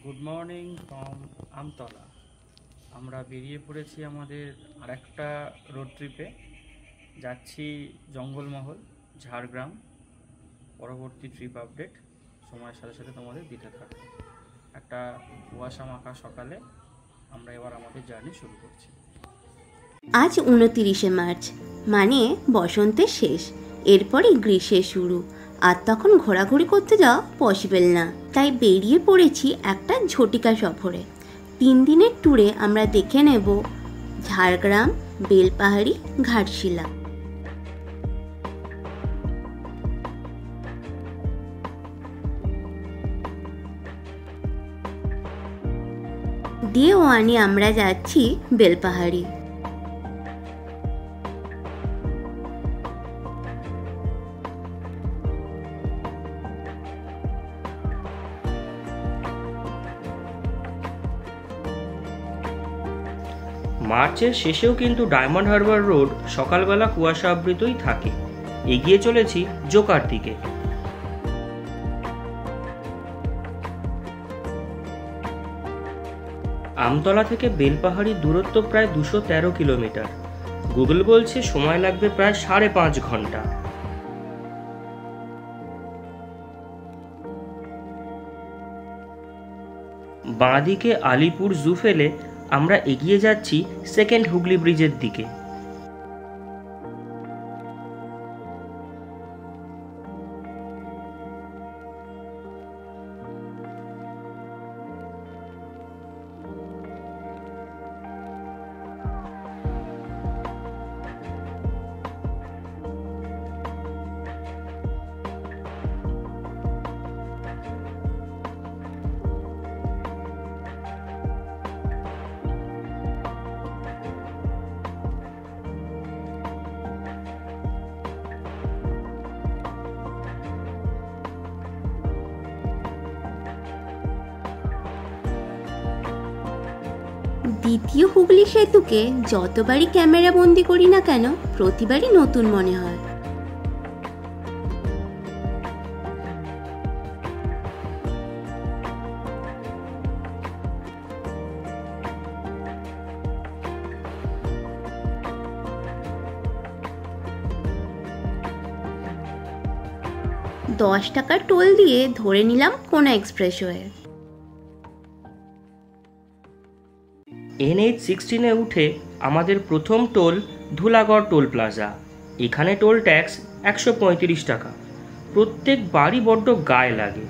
Good morning from Amtala. আমরা বেরিয়ে পড়েছি আমাদের আরেকটা রোড ট্রিপে। যাচ্ছি জঙ্গলমহল, ঝাড়গ্রাম। পরবর্তী ট্রিপ আপডেট সময়ের সাথে সাথে তোমাদের দিতে থাকবে। একটা কুয়াশা মাখা সকালে আমরা এবার আমাদের জার্নি শুরু করছি। আজ 29শে মার্চ, মানে বসন্তের শেষ, এরপরই গ্রীষ্মের শুরু। আর তখন ঘোরাঘুরি করতে যাওয়া পসিবল না, তাই বেরিয়ে পড়েছি একটা ঝটিকা সফরে। 3 দিনের ট্যুরে আমরা দেখে নেব ঝাড়গ্রাম, বেলপাহাড়ি, ঘাটশিলা। ডে 1-এ আমরা যাচ্ছি বেলপাহাড়ি। মার্চের শেষেও কিন্তু ডায়মন্ড হারবার রোড সকালবেলা কুয়াশা আবৃতই থাকে। এগিয়ে চলেছি জোকার দিকে। আমতলা থেকে বেলপাহাড়ির দূরত্ব প্রায় 213 কিলোমিটার। গুগল বলছে সময় লাগবে প্রায় 5.5 ঘন্টা। বাঁদিকে আলিপুর জু ফেলে আমরা এগিয়ে যাচ্ছি সেকেন্ড হুগলি ব্রিজের দিকে। দ্বিতীয় হুগলি সেতুকে যতবারই ক্যামেরা বন্দি করি না কেন, প্রতিবারই নতুন মনে হয়। $10 টোল দিয়ে ধরে নিলাম কোনা এক্সপ্রেসওয়ে। NH-16-এ উঠে আমাদের প্রথম টোল ধুলাগড় টোল প্লাজা। এখানে টোল ট্যাক্স 135 টাকা। প্রত্যেক বাড়ি বড্ড গায়ে লাগে,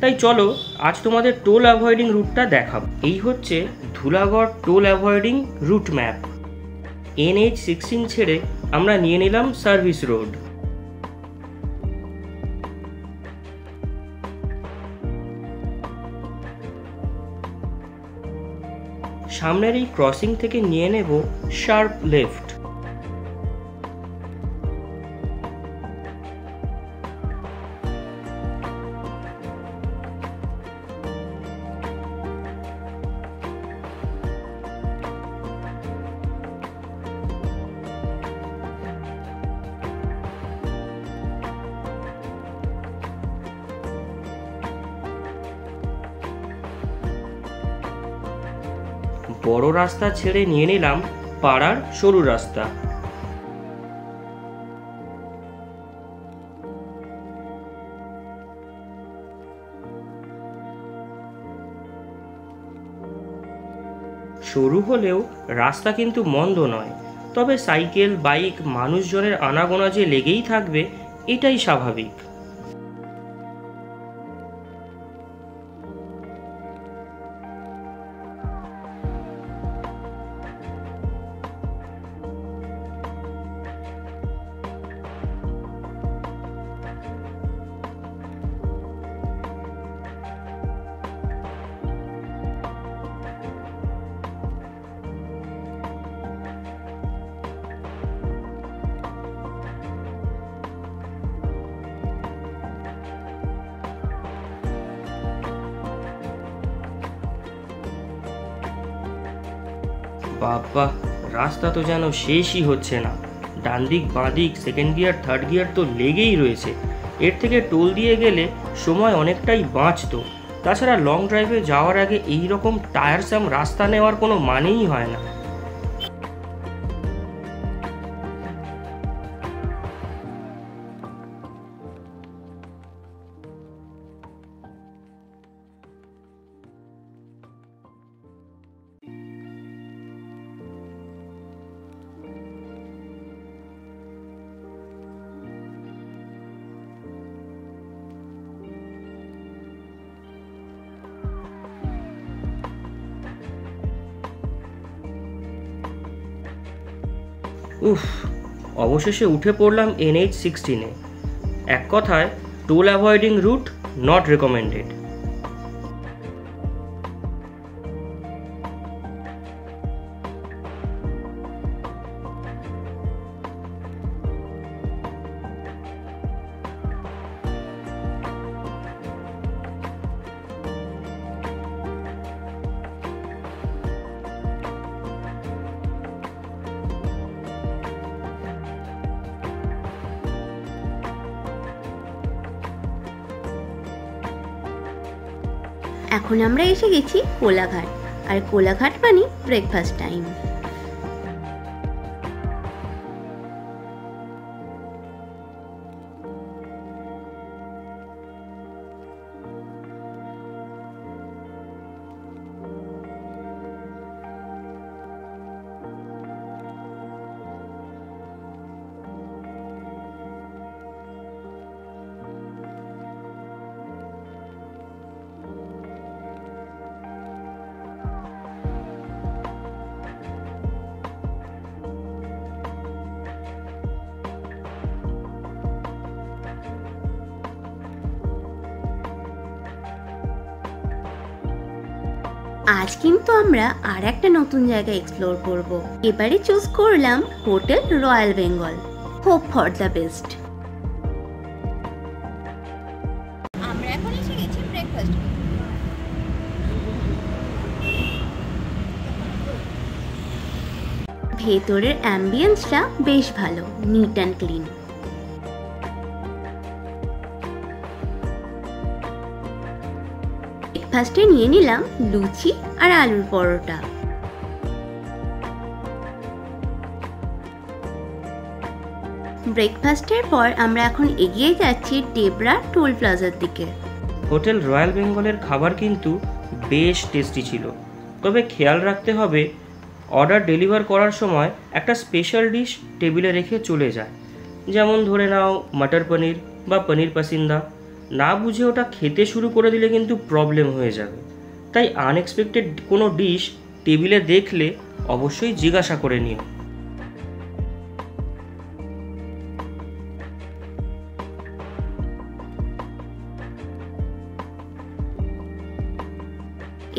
তাই চলো আজ তোমাদের টোল অ্যাভয়েডিং রুটটা দেখাবো। এই হচ্ছে Dhulagarh toll avoiding route map. NH-16 ছেড়ে আমরা নিয়ে নিলাম সার্ভিস রোড। সামনের এই ক্রসিং থেকে নিয়ে নেব শার্প লেফট। বড় রাস্তা ছেড়ে নিয়ে নিলাম পাড়ার সরু রাস্তা। সরু হলেও রাস্তা কিন্তু মন্দ নয়, তবে সাইকেল, বাইক, মানুষজনের আনাগোনা যে লেগেই থাকবে এটাই স্বাভাবিক। বাবা, রাস্তা তো যেন শেষই হচ্ছে না। ডান দিক বাঁ দিক সেকেন্ড গিয়ার থার্ড গিয়ার তো লেগেই রয়েছে। এর থেকে টোল দিয়ে গেলে সময় অনেকটাই বাঁচতো, তাছাড়া লং ড্রাইভে যাওয়ার আগে এই রকম টায়ারসাম রাস্তা নেওয়ার কোনো মানেই হয় না। উফ, অবশেষে উঠে পড়লাম NH16-এ। এক কথায়, toll avoiding route not recommended. এখন আমরা এসে গেছি কোলাঘাট, আর কোলাঘাট মানে ব্রেকফাস্ট টাইম। আজ কিন্তু আমরা আর একটা নতুন জায়গা এক্সপ্লোর করব। এবারে চুজ করলাম hotel royal Bengal. Hope for the best. আমরা এখন এসে গেছি ব্রেকফাস্ট। ভেতরের অ্যাম্বিয়েন্সটা বেশ ভালো, নিট অ্যান্ড ক্লিন। ব্রেকফাস্টে নিয়ে নিলাম লুচি আর আলুর পরোটা। ব্রেকফাস্টের পর আমরা এখন এগিয়ে যাচ্ছি ডেবরা টোল প্লাজার দিকে। হোটেল রয়্যাল বেঙ্গলের খাবার কিন্তু বেশ টেস্টি ছিল, তবে খেয়াল রাখতে হবে অর্ডার ডেলিভার করার সময় একটা স্পেশাল ডিশ টেবিলে রেখে চলে যায়। যেমন ধরে নাও মটর পনির বা পনির পাসিন্দা, না বুঝে ওটা খেতে শুরু করে দিলে কিন্তু প্রবলেম হয়ে যাবে। তাই আনএক্সপেক্টেড কোনো ডিশ টেবিলে দেখলে অবশ্যই জিজ্ঞাসা করে নিও।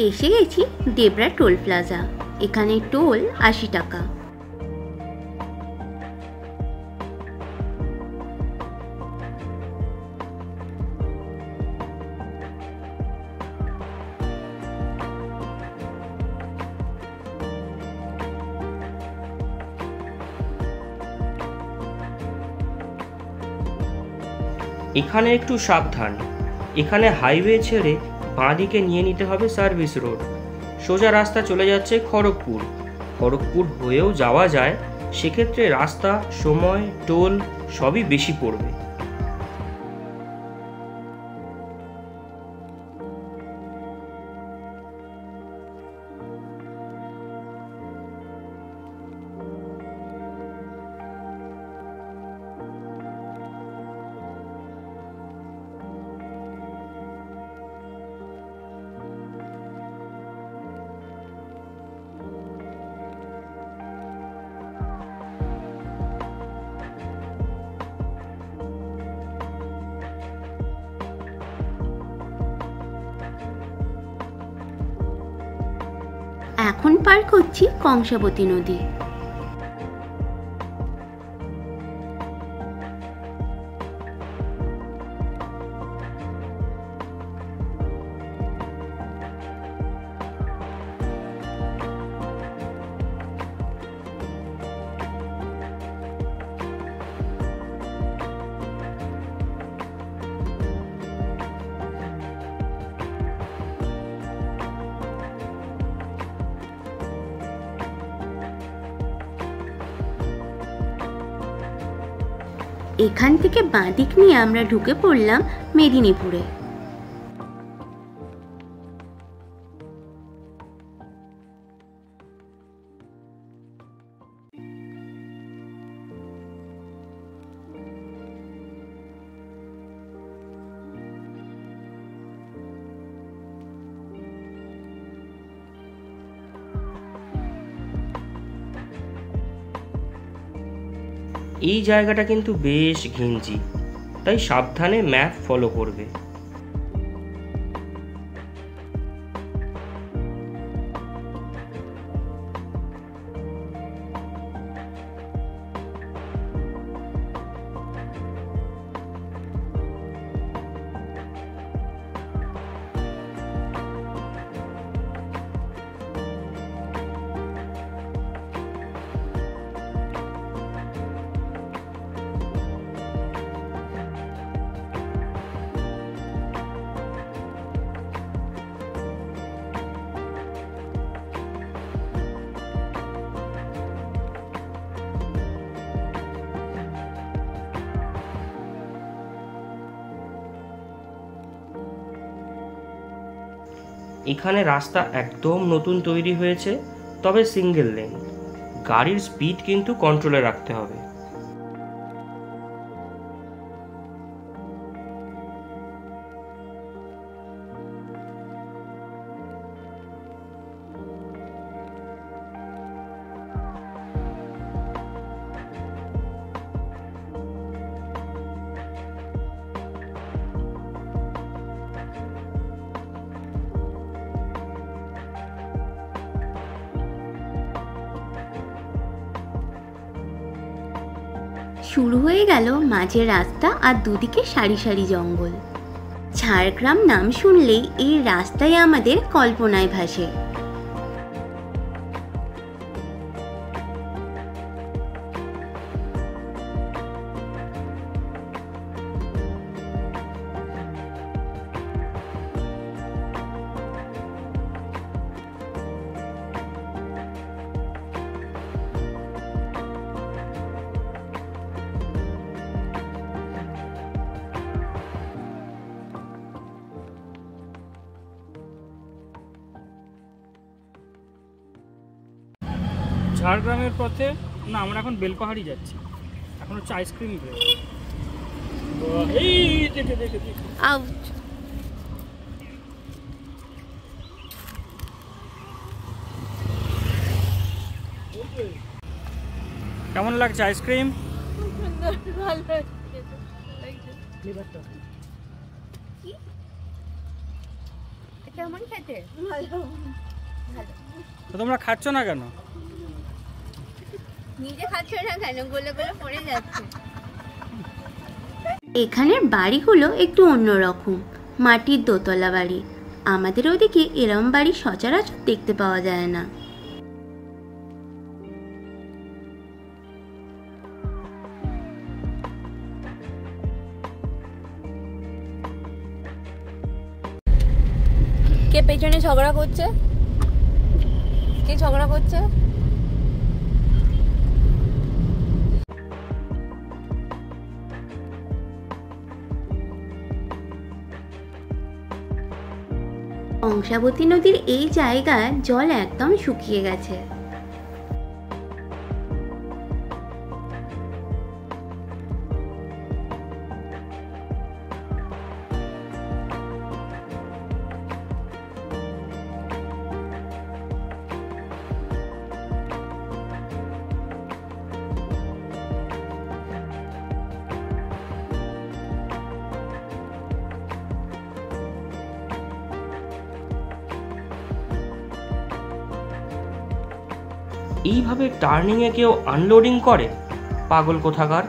এসে গেছি ডেবরা টোল প্লাজা। এখানে টোল 80 টাকা। এখানে একটু সাবধান, এখানে হাইওয়ে ছেড়ে বাঁদিকে নিয়ে নিতে হবে সার্ভিস রোড। সোজা রাস্তা চলে যাচ্ছে খড়গপুর। খড়গপুর হয়েও যাওয়া যায়, সেক্ষেত্রে রাস্তা, সময়, টোল সবই বেশি পড়বে। এখন পার করছি কংসাবতী নদী। এখান থেকে বাঁদিক নিয়ে আমরা ঢুকে পড়লাম মেদিনীপুরে। এই জায়গাটা কিন্তু বেশ ঘিঞ্জি, তাই সাবধানে ম্যাপ ফলো করবে। এখানে রাস্তা একদম নতুন তৈরি হয়েছে, তবে সিঙ্গেল লেন। গাড়ির স্পিড কিন্তু কন্ট্রোলে রাখতে হবে। শুরু হয়ে গেল মাঝের রাস্তা আর দুদিকে সারি সারি জঙ্গল। ঝাড়গ্রাম নাম শুনলেই এই রাস্তায় আমাদের কল্পনায় ভাসে। ঝাড়গ্রামের পথে না, আমরা এখন বেলপাহাড়ি যাচ্ছি। এখন হচ্ছে আইসক্রিম ব্রেক। এই দেখে দেখে দেখে আউট। কেমন লাগছে আইসক্রিম? কেমন খেতে? তো তোমরা খাচ্ছ না কেন? নিজে খাচ্ছ না কেন? গোলে গোলে পড়ে যাচ্ছে। এখানের বাড়িগুলো একটু অন্যরকম, মাটির দোতলা বাড়ি। আমাদের ওদিকে এরম বাড়ি সচরাচর দেখতে পাওয়া যায় না। কে পেছনে ঝগড়া করছে? কে ঝগড়া করছে? কংসাবতী নদীর এই জায়গায় জল একদম শুকিয়ে গেছে। এইভাবে টার্নিংয়ে কেউ আনলোডিং করে? পাগল কোথাকার।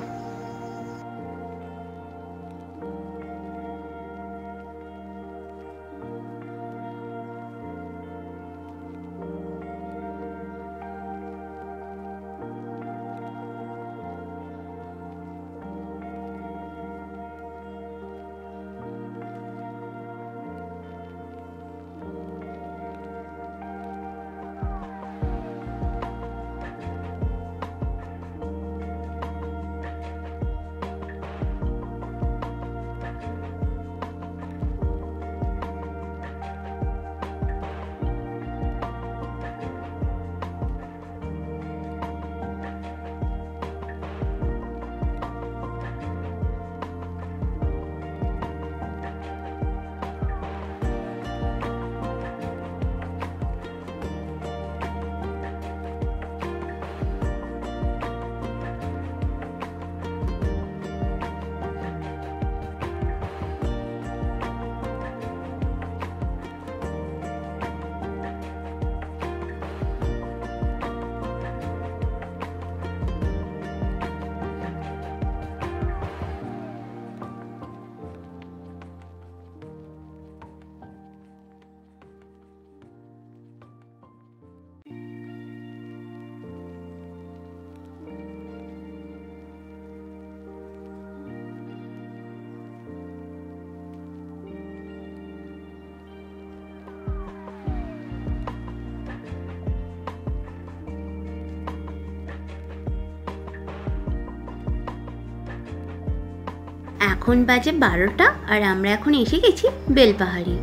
এখন বাজে 12টা আর আমরা এখন এসে গেছি বেলপাহাড়ি।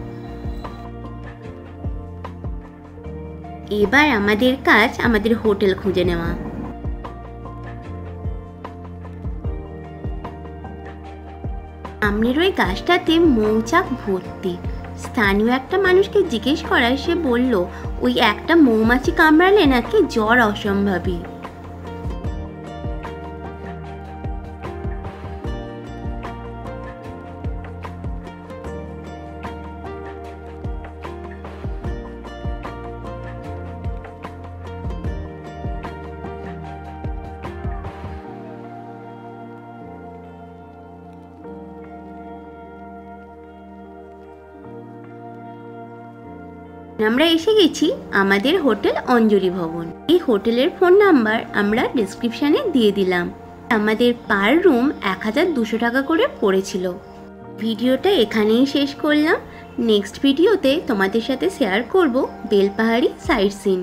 এবার আমাদের কাজ আমাদের হোটেল খুঁজে নেওয়া। সামনের ওই গাছটাতে মৌচাক ভর্তি। স্থানীয় একটা মানুষকে জিজ্ঞেস করায় সে বলল ওই একটা মৌমাছি কামড়ালে নাকি জ্বর অসম্ভাবী। আমরা এসে গেছি আমাদের হোটেল অঞ্জলি ভবন। এই হোটেলের ফোন নাম্বার আমরা ডেসক্রিপশনে দিয়ে দিলাম। আমাদের পার রুম 1200 টাকা করে পড়েছিল। ভিডিওটা এখানেই শেষ করলাম। নেক্সট ভিডিওতে তোমাদের সাথে শেয়ার করব বেলপাহাড়ি সাইট সিন।